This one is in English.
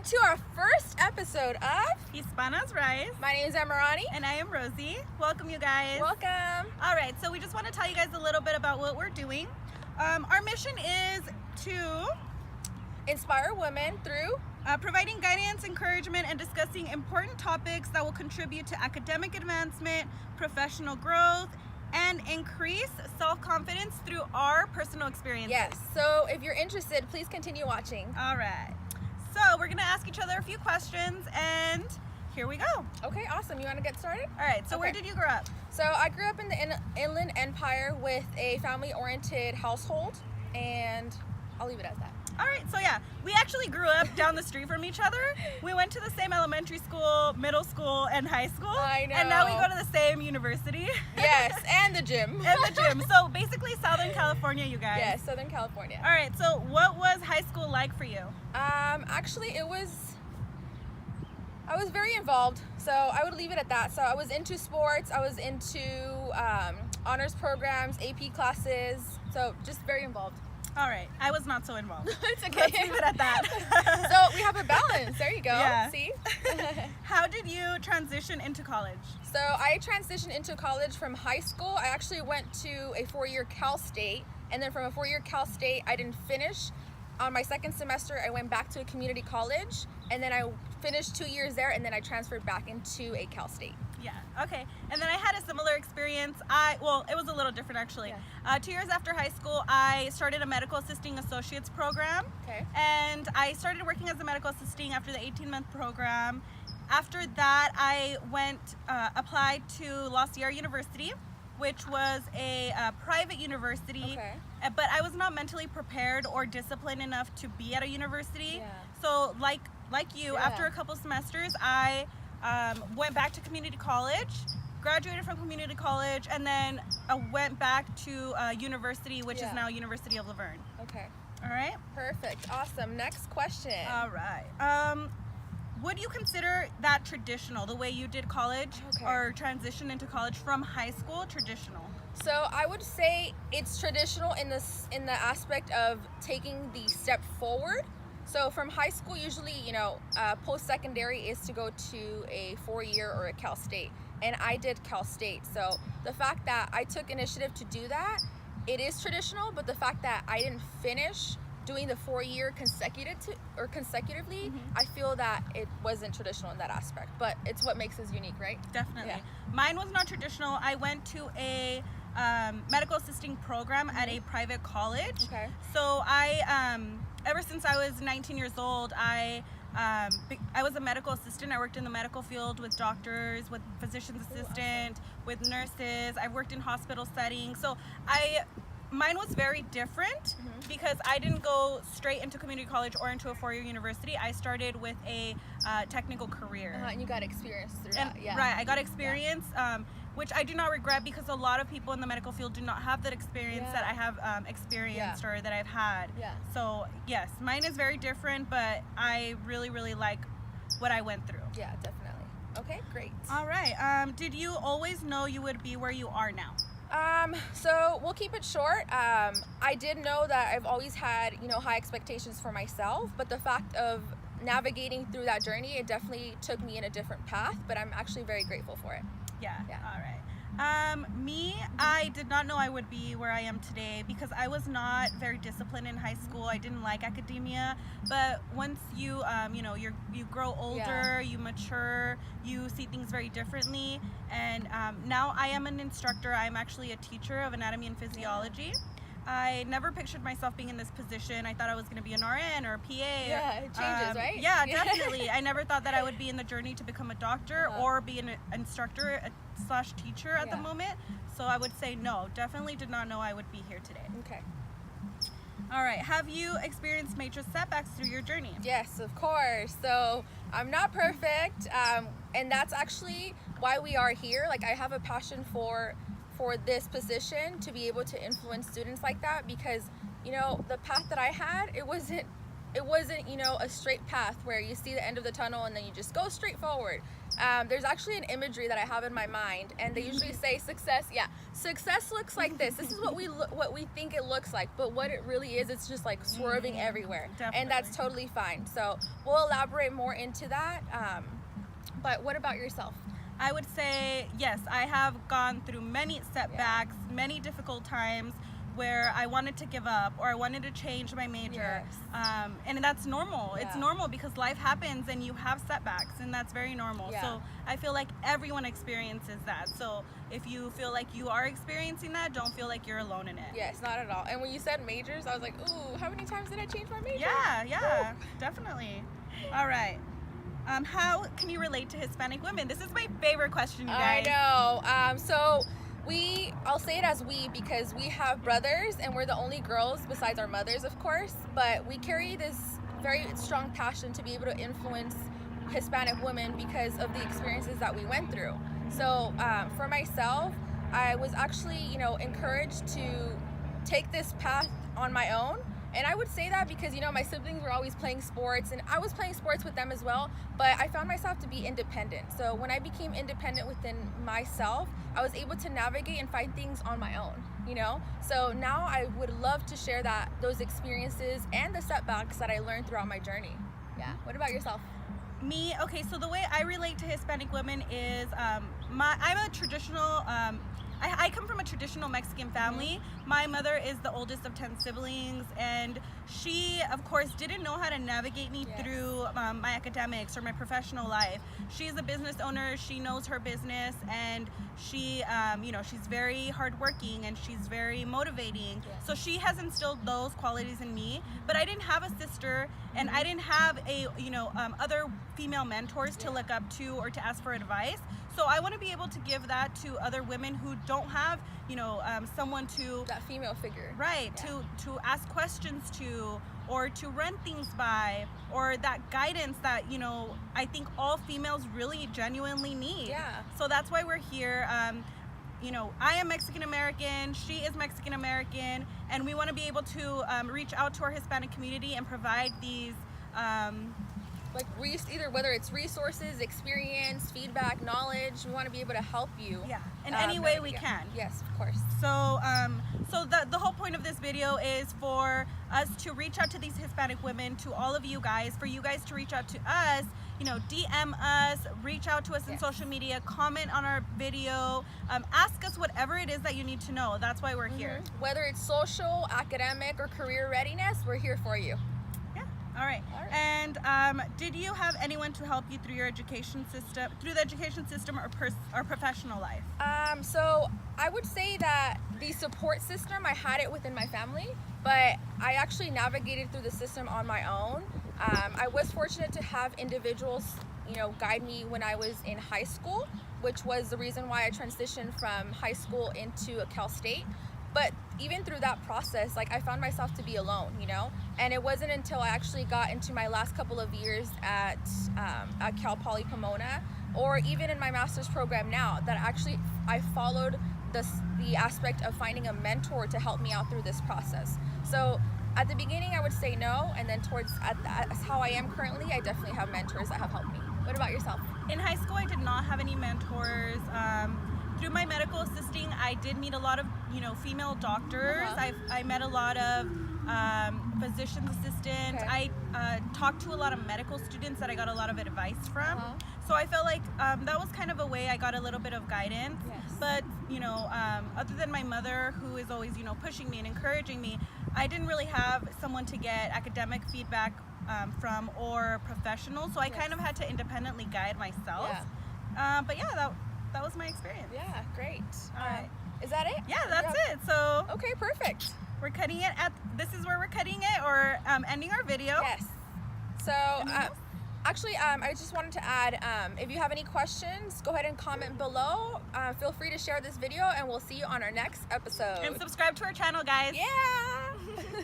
to our first episode of Hispana's Rise. My name is Amairany. And I am Rosy. Welcome, you guys. Welcome. All right, so we just want to tell you guys a little bit about what we're doing. Our mission is to inspire women through providing guidance, encouragement, and discussing important topics that will contribute to academic advancement, professional growth, and increase self-confidence through our personal experiences. Yes, so if you're interested, please continue watching. All right. So we're going to ask each other a few questions, and here we go. Okay, awesome. You want to get started? All right, so Okay. where did you grow up? So I grew up in the Inland Empire with a family-oriented household, and I'll leave it at that. All right, so yeah, we actually grew up down the street from each other. We went to the same elementary school, middle school, and high school. I know. And now we go to the same university. Yes, and the gym. And the gym. So basically Southern California, you guys. Yes, Southern California. All right, so what was high school like for you? Actually, I was very involved, so I would leave it at that. So I was into sports, I was into honors programs, AP classes, so just very involved. All right, I was not so involved. It's okay. Let's leave it at that. So we have a balance. There you go. Yeah. See? How did you transition into college? So I transitioned into college from high school. I actually went to a 4-year Cal State, and then from a 4-year Cal State, I didn't finish. On my second semester, I went back to a community college, and then I finished 2 years there, and then I transferred back into a Cal State. Yeah, okay. And then I had a similar experience. Well, it was a little different actually. Yeah. 2 years after high school, I started a medical assisting associates program. Okay. And I started working as a medical assisting after the 18-month program. After that, I applied to La Sierra University, which was a private university. Okay. But I was not mentally prepared or disciplined enough to be at a university. Yeah. So like you, Yeah. after a couple semesters, I went back to community college, graduated from community college, and then went back to university, which Yeah. is now University of Laverne. Okay. All right? Perfect. Awesome. Next question. All right. Would you consider that traditional, the way you did college Okay. or transition into college from high school, traditional? So I would say it's traditional in the aspect of taking the step forward. So from high school, usually, post-secondary is to go to a 4-year or a Cal State. And I did Cal State. So the fact that I took initiative to do that, it is traditional, but the fact that I didn't finish doing the 4-year consecutively, Mm-hmm. I feel that it wasn't traditional in that aspect. But it's what makes us unique, right? Definitely. Yeah. Mine was not traditional. I went to a medical assisting program at a private college. Okay. So I, ever since I was 19 years old, I was a medical assistant. I worked in the medical field with doctors, with physician's assistant, with nurses. I worked in hospital settings. So mine was very different because I didn't go straight into community college or into a 4-year university. I started with a technical career. And you got experience through And, that. Yeah. Right, I got experience, which I do not regret because a lot of people in the medical field do not have that experience that I have experienced or that I've had. Yeah. So yes, mine is very different, but I really, really like what I went through. Yeah, definitely. Okay, great. All right. Did you always know you would be where you are now? So we'll keep it short. I did know that I've always had, high expectations for myself, but the fact of navigating through that journey, it definitely took me in a different path, but I'm actually very grateful for it. Yeah. Yeah. All right. I did not know I would be where I am today because I was not very disciplined in high school. I didn't like academia, but once you grow older, you mature, you see things very differently, and now I am an instructor. I'm actually a teacher of anatomy and physiology. I never pictured myself being in this position. I thought I was going to be an RN or a PA. Yeah, it changes, right? Yeah, definitely. I never thought that I would be in the journey to become a doctor or be an instructor / teacher at the moment. So I would say no, definitely did not know I would be here today. Okay. All right. Have you experienced major setbacks through your journey? Yes, of course. So I'm not perfect, and that's actually why we are here. Like, I have a passion for this position to be able to influence students like that because, the path that I had, it wasn't, a straight path where you see the end of the tunnel and then you just go straight forward. there's actually an imagery that I have in my mind, and they usually say success. Yeah, success looks like this. This is what we think it looks like, but what it really is, it's just like swerving everywhere, and that's totally fine. So we'll elaborate more into that. But what about yourself? I would say yes. I have gone through many setbacks, many difficult times where I wanted to give up or I wanted to change my major. Yes. And that's normal. Yeah. It's normal because life happens and you have setbacks, and that's very normal. Yeah. So I feel like everyone experiences that. So if you feel like you are experiencing that, don't feel like you're alone in it. Yes, not at all. And when you said majors, I was like, ooh, how many times did I change my major? Yeah, definitely. All right. How can you relate to Hispanic women? This is my favorite question, you guys. I know. So I'll say it as we, because we have brothers and we're the only girls besides our mothers, of course, but we carry this very strong passion to be able to influence Hispanic women because of the experiences that we went through. So for myself, I was actually, encouraged to take this path on my own. And I would say that because, my siblings were always playing sports, and I was playing sports with them as well, but I found myself to be independent. So when I became independent within myself, I was able to navigate and find things on my own, So now I would love to share those experiences and the setbacks that I learned throughout my journey. Yeah. What about yourself? Me, okay, so the way I relate to Hispanic women is I'm a traditional, I come from a traditional Mexican family. My mother is the oldest of 10 siblings, and she, of course, didn't know how to navigate me through my academics or my professional life. She's a business owner. She knows her business, and she, she's very hardworking and she's very motivating. So she has instilled those qualities in me. But I didn't have a sister, and I didn't have other female mentors to look up to or to ask for advice. So I want to be able to give that to other women who don't have, someone to... That female figure. Right, Yeah. to ask questions to, or to run things by, or that guidance that, I think all females really genuinely need. Yeah. So that's why we're here. I am Mexican American, she is Mexican American, and we want to be able to reach out to our Hispanic community and provide these... either whether it's resources, experience, feedback, knowledge, we want to be able to help you. Yeah, in any way we can. Yes, of course. So, the whole point of this video is for us to reach out to these Hispanic women, to all of you guys, for you guys to reach out to us, DM us, reach out to us in social media, comment on our video, ask us whatever it is that you need to know. That's why we're here. Whether it's social, academic, or career readiness, we're here for you. All right. And did you have anyone to help you through your education system, or professional life? So I would say that the support system, I had it within my family, but I actually navigated through the system on my own. I was fortunate to have individuals, guide me when I was in high school, which was the reason why I transitioned from high school into a Cal State. But even through that process, I found myself to be alone, And it wasn't until I actually got into my last couple of years at Cal Poly Pomona, or even in my master's program now, that actually I followed the aspect of finding a mentor to help me out through this process. So at the beginning, I would say no, and then that's how I am currently, I definitely have mentors that have helped me. What about yourself? In high school, I did not have any mentors. Through my medical assisting, I did meet a lot of, female doctors. I met a lot of physician's assistants. Okay. I talked to a lot of medical students that I got a lot of advice from. So I felt like that was kind of a way I got a little bit of guidance. Yes. But, other than my mother, who is always, pushing me and encouraging me, I didn't really have someone to get academic feedback from, or professional. So I kind of had to independently guide myself. Yeah. But yeah, that was my experience. Yeah, great. All right. Is that it? Yeah, that's it. So Okay, perfect. we're cutting it this is where we're cutting it, or ending our video. Yes. So, actually, I just wanted to add, if you have any questions, go ahead and comment below. Feel free to share this video, and we'll see you on our next episode. And subscribe to our channel, guys. Yeah!